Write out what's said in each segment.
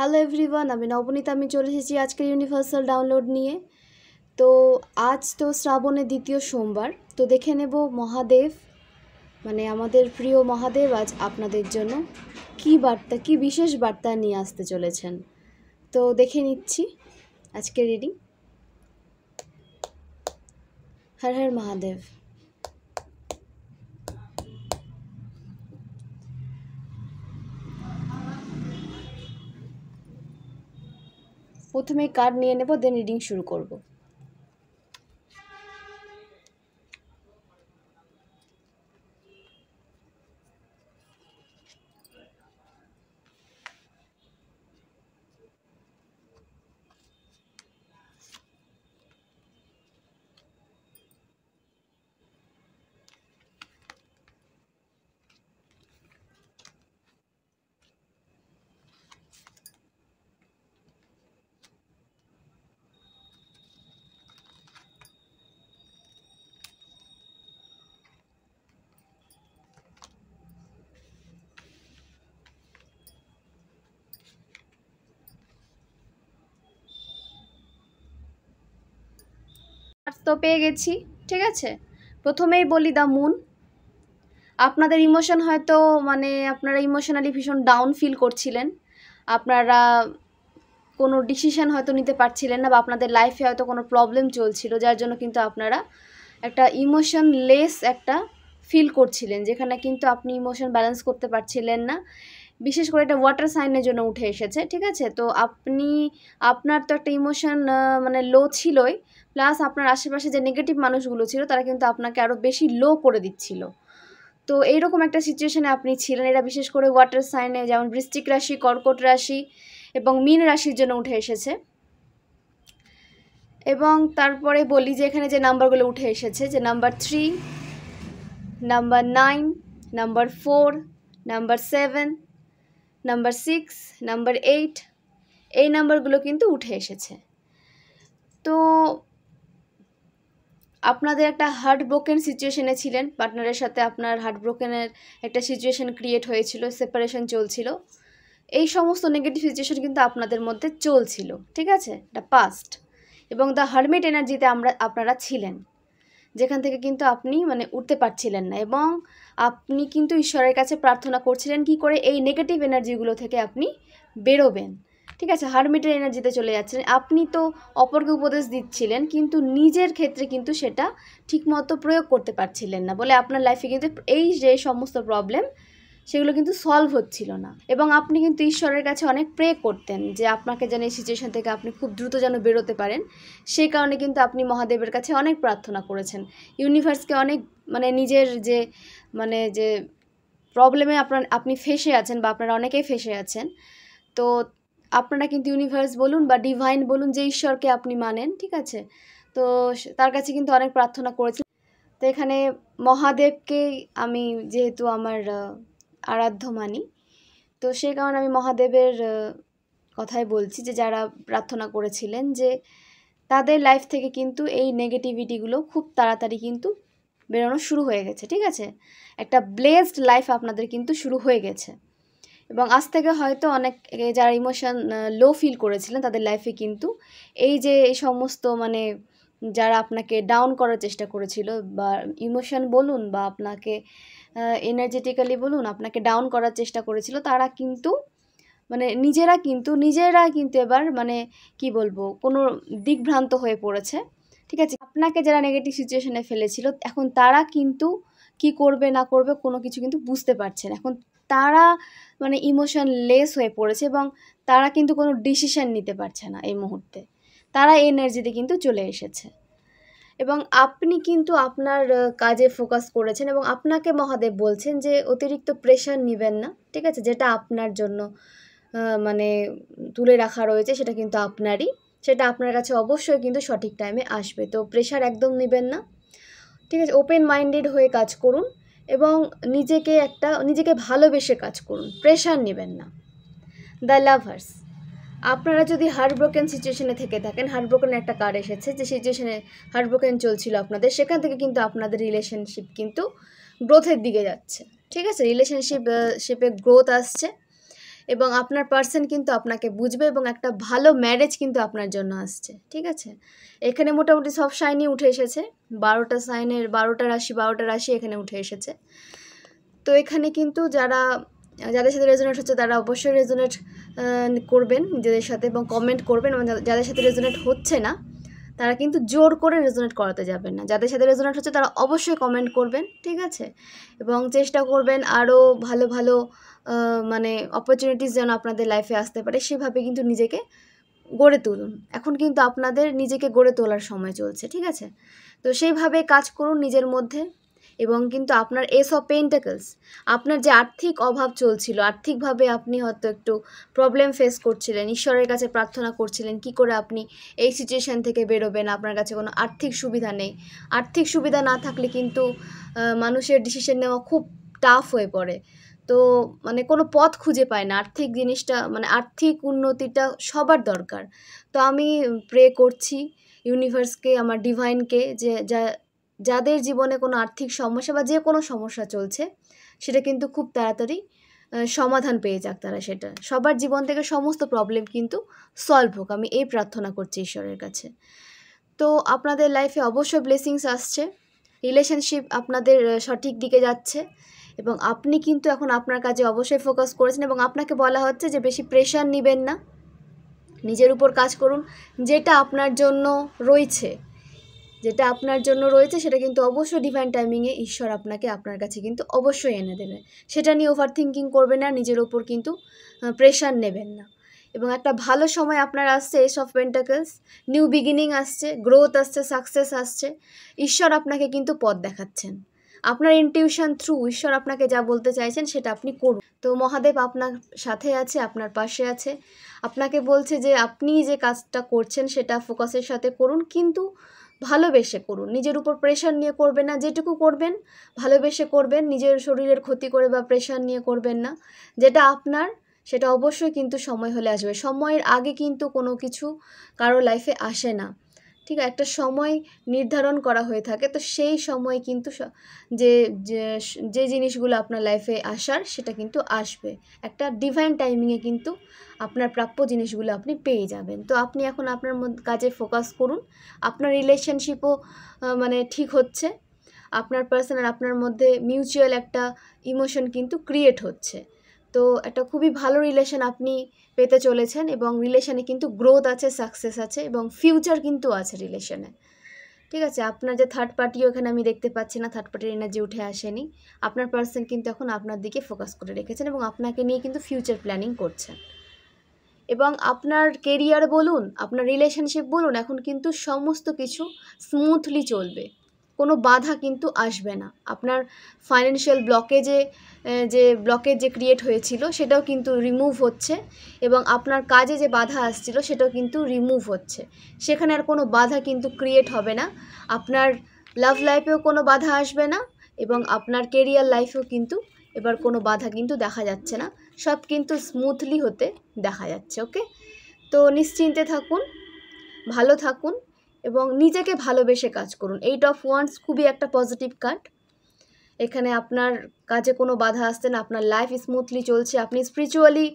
Hello everyone, আমি নবনীতা। আমি চলে এসেছি আজকের ইউনিভার্সাল ডাউনলোড নিয়ে। তো আজ তো শ্রাবণের দ্বিতীয় সোমবার, তো দেখে নেব মহাদেব, মানে আমাদের প্রিয় মহাদেব আজ আপনাদের জন্য কি বার্তা, কি বিশেষ বার্তা নিয়ে আসতে চলেছেন। তো দেখে নিচ্ছি আজকের রিডিং। হর হর মহাদেব। প্রথমে কার্ড নিয়ে নেব, দেন রিডিং শুরু করব। তো পেয়ে গেছি, ঠিক আছে। প্রথমেই বলি দ্য মুন। আপনাদের ইমোশন হয়তো আপনারা ইমোশনালি ভীষণ ডাউন ফিল করছিলেন। আপনারা কোনো ডিসিশন হয়তো নিতে পারছিলেন না, বা আপনাদের লাইফে হয়তো কোনো প্রবলেম চলছিল, যার জন্য কিন্তু আপনারা একটা ইমোশনলেস একটা ফিল করছিলেন, যেখানে কিন্তু আপনি ইমোশন ব্যালেন্স করতে পারছিলেন না। বিশেষ করে এটা ওয়াটার সাইনের জন্য উঠে এসেছে, ঠিক আছে। তো আপনার তো একটা ইমোশন লো ছিলই, প্লাস আপনার আশেপাশে যে নেগেটিভ মানুষগুলো ছিল তারা কিন্তু আপনাকে আরও বেশি লো করে দিচ্ছিল। তো এইরকম একটা সিচুয়েশানে আপনি ছিলেন। এরা বিশেষ করে ওয়াটার সাইনে, যেমন বৃশ্চিক রাশি, কর্কট রাশি এবং মীন রাশির জন্য উঠে এসেছে। এবং তারপরে বলি যে এখানে যে নাম্বারগুলো উঠে এসেছে, যে number 3, number 9, number 4, number 7, number 6, number 8, এই নাম্বারগুলো কিন্তু উঠে এসেছে। তো আপনাদের একটা হার্ট ব্রোকেন সিচুয়েশনে ছিলেন, পার্টনারের সাথে আপনার হার্ট ব্রোকেনের একটা সিচুয়েশন ক্রিয়েট হয়েছিল, সেপারেশন চলছিল। এই সমস্ত নেগেটিভ সিচুয়েশন কিন্তু আপনাদের মধ্যে চলছিল, ঠিক আছে, এটা পাস্ট। এবং দ্য হারমিট এনার্জিতে আপনারা ছিলেন, যেখান থেকে কিন্তু আপনি উঠতে পারছিলেন না, এবং আপনি কিন্তু ঈশ্বরের কাছে প্রার্থনা করছিলেন কি করে এই নেগেটিভ এনার্জিগুলো থেকে আপনি বেরোবেন, ঠিক আছে। হারমিটের এনার্জিতে চলে যাচ্ছিলেন। আপনি তো অপরকে উপদেশ দিচ্ছিলেন, কিন্তু নিজের ক্ষেত্রে কিন্তু সেটা ঠিকমতো প্রয়োগ করতে পারছিলেন না, বলে আপনার লাইফে কিন্তু এই যে সমস্ত প্রবলেম সেগুলো কিন্তু সলভ হচ্ছিল না। এবং আপনি কিন্তু ঈশ্বরের কাছে অনেক প্রে করতেন যে আপনাকে যেন এই সিচুয়েশান থেকে আপনি খুব দ্রুত যেন বেরোতে পারেন। সেই কারণে কিন্তু আপনি মহাদেবের কাছে অনেক প্রার্থনা করেছেন, ইউনিভার্সকে অনেক নিজের যে যে প্রবলেমে আপনি ফেসে আছেন, বা আপনারা অনেকেই ফেসে আছেন। তো আপনারা কিন্তু ইউনিভার্স বলুন বা ডিভাইন বলুন, যে ঈশ্বরকে আপনি মানেন, ঠিক আছে, তো তার কাছে কিন্তু অনেক প্রার্থনা করেছেন। তো এখানে মহাদেবকে আমি যেহেতু আমার আরাধ্য মানি, তো সেই কারণে আমি মহাদেবের কথাই বলছি, যে যারা প্রার্থনা করেছিলেন যে তাদের লাইফ থেকে কিন্তু এই নেগেটিভিটিগুলো খুব তাড়াতাড়ি কিন্তু বেরোনো শুরু হয়ে গেছে, ঠিক আছে। একটা ব্লেসড লাইফ আপনাদের কিন্তু শুরু হয়ে গেছে। এবং আজ থেকে হয়তো অনেক যারা ইমোশন লো ফিল করেছিলেন তাদের লাইফে কিন্তু এই যে এই সমস্ত যারা আপনাকে ডাউন করার চেষ্টা করেছিল, বা ইমোশন বলুন বা আপনাকে এনার্জেটিক্যালি বলুন, আপনাকে ডাউন করার চেষ্টা করেছিল, তারা কিন্তু নিজেরা কিন্তু এবার কি বলবো, কোনো দিকভ্রান্ত হয়ে পড়েছে, ঠিক আছে। আপনাকে যারা নেগেটিভ সিচুয়েশনে ফেলেছিল, এখন তারা কিন্তু কি করবে না করবে কোনো কিছু কিন্তু বুঝতে পারছে না। এখন তারা ইমোশনলেস হয়ে পড়েছে, এবং তারা কিন্তু কোনো ডিসিশন নিতে পারছে না এই মুহূর্তে। তারা এনার্জিতে কিন্তু চলে এসেছে, এবং আপনি কিন্তু আপনার কাজে ফোকাস করেছেন, এবং আপনাকে মহাদেব বলছেন যে অতিরিক্ত প্রেশার নেবেন না, ঠিক আছে। যেটা আপনার জন্য তুলে রাখা রয়েছে সেটা কিন্তু আপনারই, সেটা আপনার কাছে অবশ্যই কিন্তু সঠিক টাইমে আসবে। তো প্রেশার একদম নেবেন না, ঠিক আছে। ওপেন মাইন্ডেড হয়ে কাজ করুন, এবং নিজেকে ভালোবেসে কাজ করুন, প্রেশার নেবেন না। The lovers. আপনারা যদি হার্ট ব্রোকেন সিচুয়েশনে থেকে থাকেন, হার্ট ব্রোকেন একটা কার্ড এসেছে, যে সিচুয়েশনে হার্ট ব্রোকেন চলছিল আপনাদের, সেখান থেকে কিন্তু আপনাদের রিলেশনশিপ কিন্তু গ্রোথের দিকে যাচ্ছে, ঠিক আছে। রিলেশনশিপে গ্রোথ আসছে, এবং আপনার পার্সন কিন্তু আপনাকে বুঝবে এবং একটা ভালো ম্যারেজ কিন্তু আপনার জন্য আসছে, ঠিক আছে। এখানে মোটামুটি সব সাইনই উঠে এসেছে, 12টা সাইনের 12টা রাশি এখানে উঠে এসেছে। তো এখানে কিন্তু যাদের সাথে রেজোনেট হচ্ছে তারা অবশ্যই রেজোনেট করবেন নিজেদের সাথে এবং কমেন্ট করবেন, এবং যাদের সাথে রেজোনেট হচ্ছে না তারা কিন্তু জোর করে রেজোনেট করাতে যাবেন না। যাদের সাথে রেজোনেট হচ্ছে তারা অবশ্যই কমেন্ট করবেন, ঠিক আছে। এবং চেষ্টা করবেন আরও ভালো ভালো মানে অপরচুনিটিস যেন আপনাদের লাইফে আসতে পারে, সেভাবে কিন্তু নিজেকে গড়ে তুলুন। এখন কিন্তু আপনাদের নিজেকে গড়ে তোলার সময় চলছে, ঠিক আছে। তো সেইভাবে কাজ করুন নিজের মধ্যে। এবং কিন্তু আপনার এস অফ পেন্টাকলস, আপনার যে আর্থিক অভাব চলছিল, আর্থিকভাবে আপনি হয়তো একটু প্রবলেম ফেস করছিলেন, ঈশ্বরের কাছে প্রার্থনা করছিলেন কি করে আপনি এই সিচুয়েশান থেকে বেরোবেন, আপনার কাছে কোনো আর্থিক সুবিধা নেই। আর্থিক সুবিধা না থাকলে কিন্তু মানুষের ডিসিশন নেওয়া খুব টাফ হয়ে পড়ে। তো মানে কোনো পথ খুঁজে পায় না। আর্থিক জিনিসটা মানে আর্থিক উন্নতিটা সবার দরকার। তো আমি প্রে করছি ইউনিভার্সকে, আমার ডিভাইনকে, যে যাদের জীবনে কোনো আর্থিক সমস্যা বা যে কোনো সমস্যা চলছে সেটা কিন্তু খুব তাড়াতাড়ি সমাধান পেয়ে যাক তারা, সেটা সবার জীবন থেকে সমস্ত প্রবলেম কিন্তু সলভ হোক, আমি এই প্রার্থনা করছি ঈশ্বরের কাছে। তো আপনাদের লাইফে অবশ্যই ব্লেসিংস আসছে, রিলেশনশিপ আপনাদের সঠিক দিকে যাচ্ছে এবং আপনি কিন্তু এখন আপনার কাজে অবশ্যই ফোকাস করেছেন এবং আপনাকে বলা হচ্ছে যে বেশি প্রেশার নেবেন না, নিজের উপর কাজ করুন। যেটা আপনার জন্য রয়েছে সেটা কিন্তু অবশ্যই ডিভাইন টাইমিংয়ে ঈশ্বর আপনাকে আপনার কাছে কিন্তু অবশ্যই এনে দেবে। সেটা নিয়ে ওভার থিঙ্কিং করবেন না, নিজের ওপর কিন্তু প্রেশার নেবেন না। এবং একটা ভালো সময় আপনার আসছে, S of pentacles, new beginning আসছে, গ্রোথ আসছে, সাকসেস আসছে। ঈশ্বর আপনাকে কিন্তু পথ দেখাচ্ছেন, আপনার ইনটিউশন থ্রু ঈশ্বর আপনাকে যা বলতে চাইছেন সেটা আপনি করুন। তো মহাদেব আপনার সাথে আছে, আপনার পাশে আছে, আপনাকে বলছে যে আপনি যে কাজটা করছেন সেটা ফোকাসের সাথে করুন, কিন্তু ভালোবেসে করুন, নিজের উপর প্রেশার নিয়ে করবেন না। যেটুকু করবেন ভালোবেসে করবেন, নিজের শরীরের ক্ষতি করে বা প্রেশার নিয়ে করবেন না। যেটা আপনার সেটা অবশ্যই কিন্তু সময় হলে আসবে, সময়ের আগে কিন্তু কোনো কিছু কারো লাইফে আসে না, ঠিক আছে। একটা সময় নির্ধারণ করা হয়ে থাকে, তো সেই সময় কিন্তু যে যে জিনিসগুলো আপনার লাইফে আসার সেটা কিন্তু আসবে, একটা ডিভাইন টাইমিংয়ে কিন্তু আপনার প্রাপ্য জিনিসগুলো আপনি পেয়ে যাবেন। তো আপনি এখন আপনার কাজে ফোকাস করুন, আপনার রিলেশনশিপও মানে ঠিক হচ্ছে, আপনার পার্সন আর আপনার মধ্যে মিউচুয়াল একটা ইমোশন কিন্তু ক্রিয়েট হচ্ছে। তো একটা খুবই ভালো রিলেশন আপনি পেতে চলেছেন এবং রিলেশনে কিন্তু গ্রোথ আছে, সাকসেস আছে এবং ফিউচার কিন্তু আছে রিলেশনে, ঠিক আছে। আপনার যে থার্ড পার্টিও এখানে আমি দেখতে পাচ্ছি না, থার্ড পার্টির এনার্জি উঠে আসেনি। আপনার পার্সন কিন্তু এখন আপনার দিকে ফোকাস করে রেখেছেন এবং আপনাকে নিয়ে কিন্তু ফিউচার প্ল্যানিং করছেন। এবং আপনার কেরিয়ার বলুন, আপনার রিলেশনশিপ বলুন, এখন কিন্তু সমস্ত কিছু স্মুথলি চলবে, কোনো বাধা কিন্তু আসবে না। আপনার ফাইন্যান্সিয়াল ব্লকেজ যে ক্রিয়েট হয়েছিল সেটাও কিন্তু রিমুভ হচ্ছে এবং আপনার কাজে যে বাধা আসছিল সেটাও কিন্তু রিমুভ হচ্ছে, সেখানে আর কোনো বাধা কিন্তু ক্রিয়েট হবে না। আপনার লাভ লাইফেও কোনো বাধা আসবে না এবং আপনার কেরিয়ার লাইফেও কিন্তু এবার কোনো বাধা কিন্তু দেখা যাচ্ছে না, সব কিন্তু স্মুথলি হতে দেখা যাচ্ছে। ওকে, তো নিশ্চিন্তে থাকুন, ভালো থাকুন এবং নিজেকে ভালোবেসে কাজ করুন। 8 অফ ওয়ান্ডস খুবই একটা পজিটিভ কার্ড, এখানে আপনার কাজে কোনো বাধা আসছে না, আপনার লাইফ স্মুথলি চলছে, আপনি স্পিরিচুয়ালি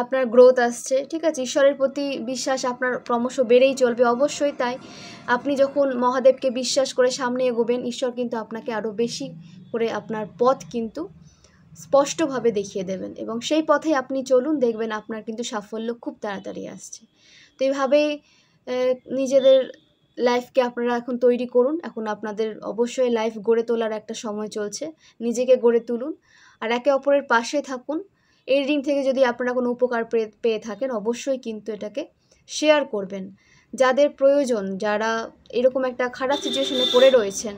আপনার গ্রোথ আসছে, ঠিক আছে। ঈশ্বরের প্রতি বিশ্বাস আপনার ক্রমশ বেড়েই চলবে, অবশ্যই তাই। আপনি যখন মহাদেবকে বিশ্বাস করে সামনে এগোবেন, ঈশ্বর কিন্তু আপনাকে আরও বেশি করে আপনার পথ কিন্তু স্পষ্টভাবে দেখিয়ে দেবেন এবং সেই পথেই আপনি চলুন, দেখবেন আপনার কিন্তু সাফল্য খুব তাড়াতাড়ি আসছে। তো এইভাবেই নিজেদের লাইফকে আপনারা এখন তৈরি করুন, এখন আপনাদের অবশ্যই লাইফ গড়ে তোলার একটা সময় চলছে, নিজেকে গড়ে তুলুন আর একে অপরের পাশে থাকুন। এই রিডিং থেকে যদি আপনারা কোনো উপকার পেয়ে থাকেন অবশ্যই কিন্তু এটাকে শেয়ার করবেন, যাদের প্রয়োজন, যারা এরকম একটা খারাপ সিচুয়েশনে পড়ে রয়েছেন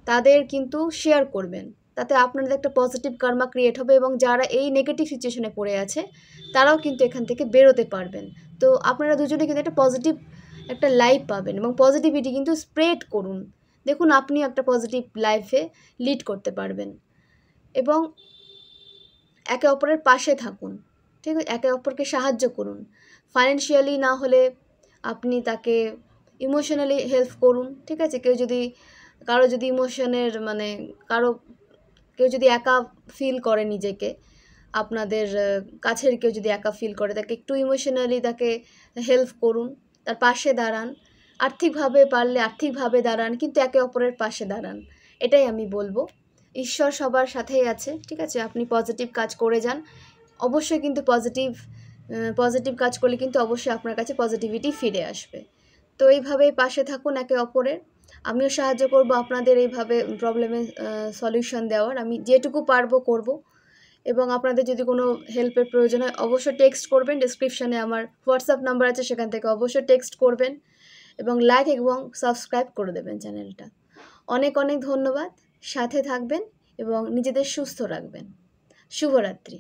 তাদের কিন্তু শেয়ার করবেন, তাতে আপনাদের একটা পজিটিভ কার্মা ক্রিয়েট হবে এবং যারা এই নেগেটিভ সিচুয়েশনে পড়ে আছে তারাও কিন্তু এখান থেকে বেরোতে পারবেন। তো আপনারা দুজনে কিন্তু একটা পজিটিভ একটা লাইফ পাবেন এবং পজিটিভিটি কিন্তু স্প্রেড করুন, দেখুন আপনি একটা পজিটিভ লাইফে লিড করতে পারবেন এবং একে অপরের পাশে থাকুন, ঠিক আছে, একে অপরকে সাহায্য করুন। ফাইন্যান্সিয়ালি না হলে আপনি তাকে ইমোশনালি হেল্প করুন, ঠিক আছে। কারো যদি ইমোশনের মানে কেউ যদি একা ফিল করে নিজেকে, আপনাদের কাছের কেউ যদি একা ফিল করে, তাকে একটু ইমোশনালি তাকে হেল্প করুন, তার পাশে দাঁড়ান। আর্থিকভাবে পারলে আর্থিকভাবে দাঁড়ান, কিন্তু একে অপরের পাশে দাঁড়ান, এটাই আমি বলবো। ঈশ্বর সবার সাথেই আছে, ঠিক আছে? আপনি পজিটিভ কাজ করে যান, অবশ্যই কিন্তু পজিটিভ কাজ করলে কিন্তু অবশ্যই আপনার কাছে পজিটিভিটি ফিরে আসবে। তো এইভাবেই পাশে থাকুন একে অপরের। আমিও সাহায্য করব আপনাদের এইভাবে প্রবলেমের সলিউশন দেওয়ার, আমি যেটুকু পারবো করব। এবং আপনাদের যদি কোনো হেল্পের প্রয়োজন হয় অবশ্যই টেক্সট করবেন, ডেসক্রিপশানে আমার হোয়াটসঅ্যাপ নাম্বার আছে, সেখান থেকে অবশ্যই টেক্সট করবেন এবং লাইক এবং সাবস্ক্রাইব করে দেবেন চ্যানেলটা। অনেক অনেক ধন্যবাদ, সাথে থাকবেন এবং নিজেদের সুস্থ রাখবেন। শুভরাত্রি।